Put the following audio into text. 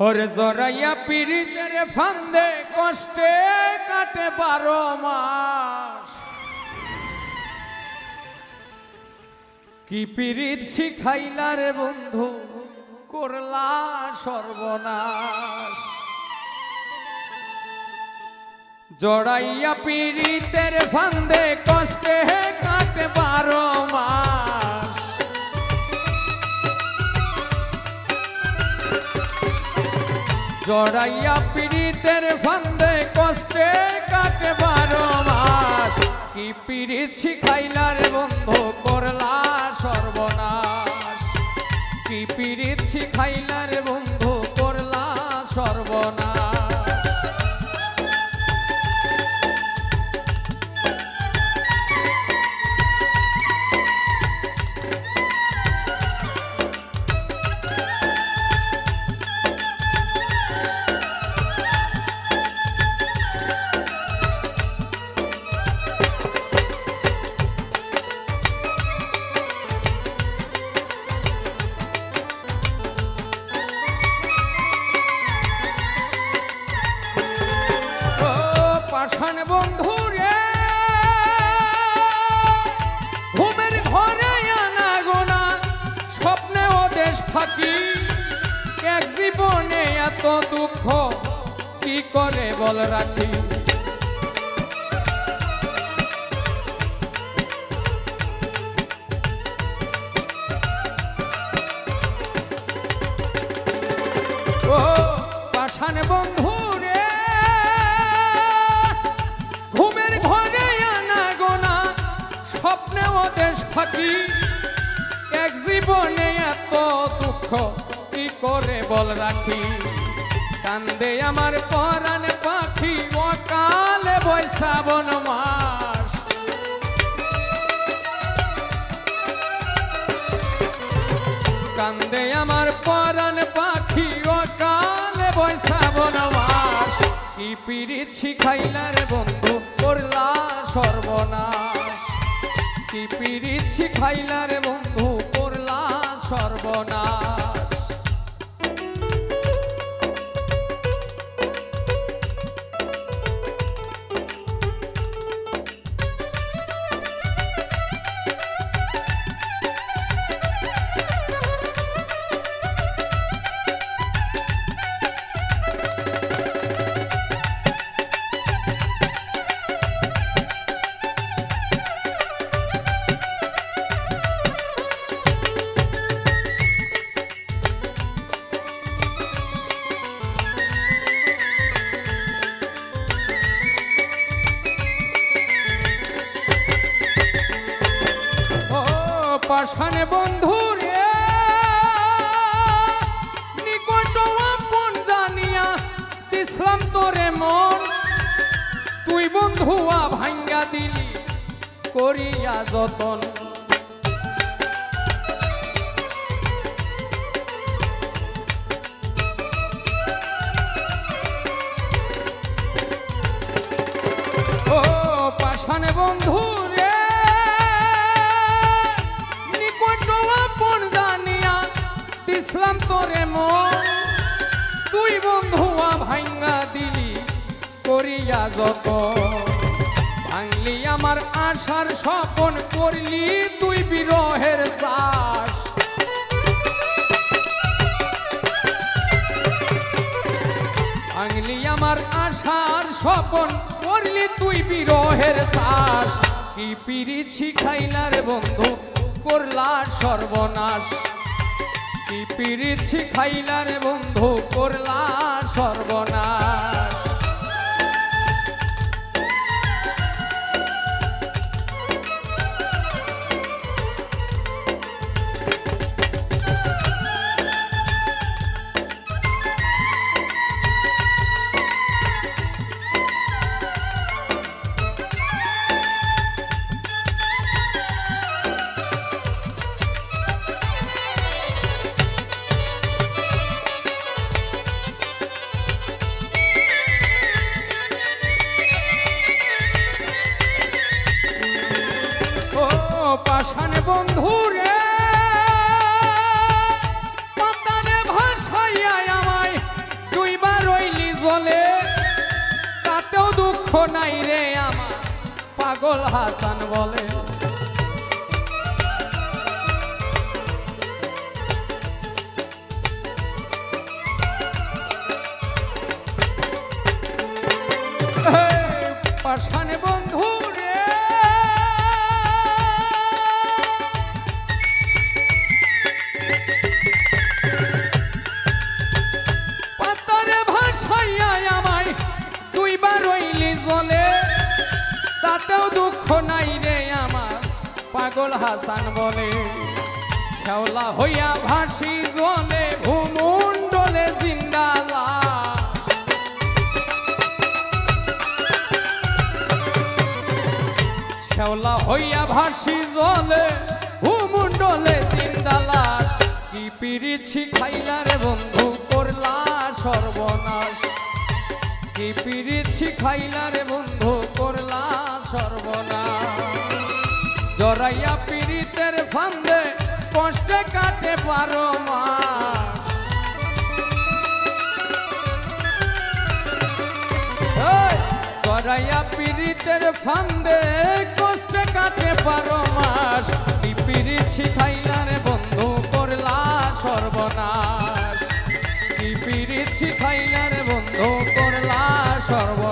ওরে জরাইয়া পীড়িতের ফান্দে কষ্টে কাটে 12 মাস। কি পীড়িত শিখাইলা রে বন্ধু, করলা সর্বনাশ। জড়াইয়া পীড়িতের ফান্দে কষ্টে কাটে 12 মাস। জড়াইয়া পীড়িতের ফান্দে কষ্টে কাটে 12 মাস। কি পীড়িত শিখাইলা রে বন্ধু, করলা সর্বনাশ। কি পীড়িত শিখাইলা রে বন্ধু, করলা সর্বনাশ। পাষাণ বন্ধু রে, ঘুমের ঘরে আনা গোনা, স্বপ্নে ও দেশ ফাঁকি। এক জীবনে এত দুঃখ কি করে বল রাখি। ও পাষাণ বন্ধু রে, স্বপ্নে ও দেশ ফাঁকি। এক জীবনে এত দুঃখ কি করে বল রাখি। কান্দে আমার পরাণ পাখি, অকালে বৈশাবন মাস। কান্দে আমার পরাণ পাখি, অকালে বৈশাবন মাস। কি পীড়িত শিখাইলা রে বন্ধু, করলা সর্বনাশ। কি পীড়িত শিখাইলা রে বন্ধু, করলা সর্বনাশ। পাষাণ বন্ধু রে, নিকট আপন জানিয়া দিছিলাম তোরে মন। তুই বন্ধুয়া ভাঙ্গা দিলি করিয়া যতন। ও পাষাণ বন্ধু রে, আপন জানিয়া দিছিলাম তোরে মন। তুই বন্ধুয়া ভাঙ্গা দিলি করিয়া যত। ভাঙলি আমার আশার স্বপন, করলি তুই বিরহের চাষ। ভাঙলি আমার আশার স্বপন, করলি তুই বিরহের চাষ। কি পীড়িত শিখাইলা রে বন্ধু, করলা সর্বনাশ। কি পীড়িত শিখাইলা রে বন্ধু, করলা সর্বনাশ। নাই রে আমার পাগল হাসান বলে পাশানে বন্ধু রে পাতারে ভাসাইয়া আমায় দুইবার রইলি জলে তাতেও দুঃখ নাই রে আমার পাগল হাসান বলে শ্যাওলা হইয়া ভাসি জলে ভূমণ্ডলে জিন্দালা শ্যাওলা হইয়া ভাসি জলে ভূমণ্ডলে জিন্দালাস কি পিরিছি খাইলা রে বন্ধু করলা সর্বনাশ কি পিরিছি খাইলা রে বন্ধু করলা সর্বনাশ জড়াইয়া পীড়িতের ফান্দে কষ্টে কাটে পারো মাস জড়াইয়া পীড়িতের ফান্দে কষ্টে কাটে পারো মাস কি পিরিছি খাইলা রে বন্ধু করলা সর্বনাশ কি পিরিছি খাইলা রে বন্ধু করলা সর্বনাশ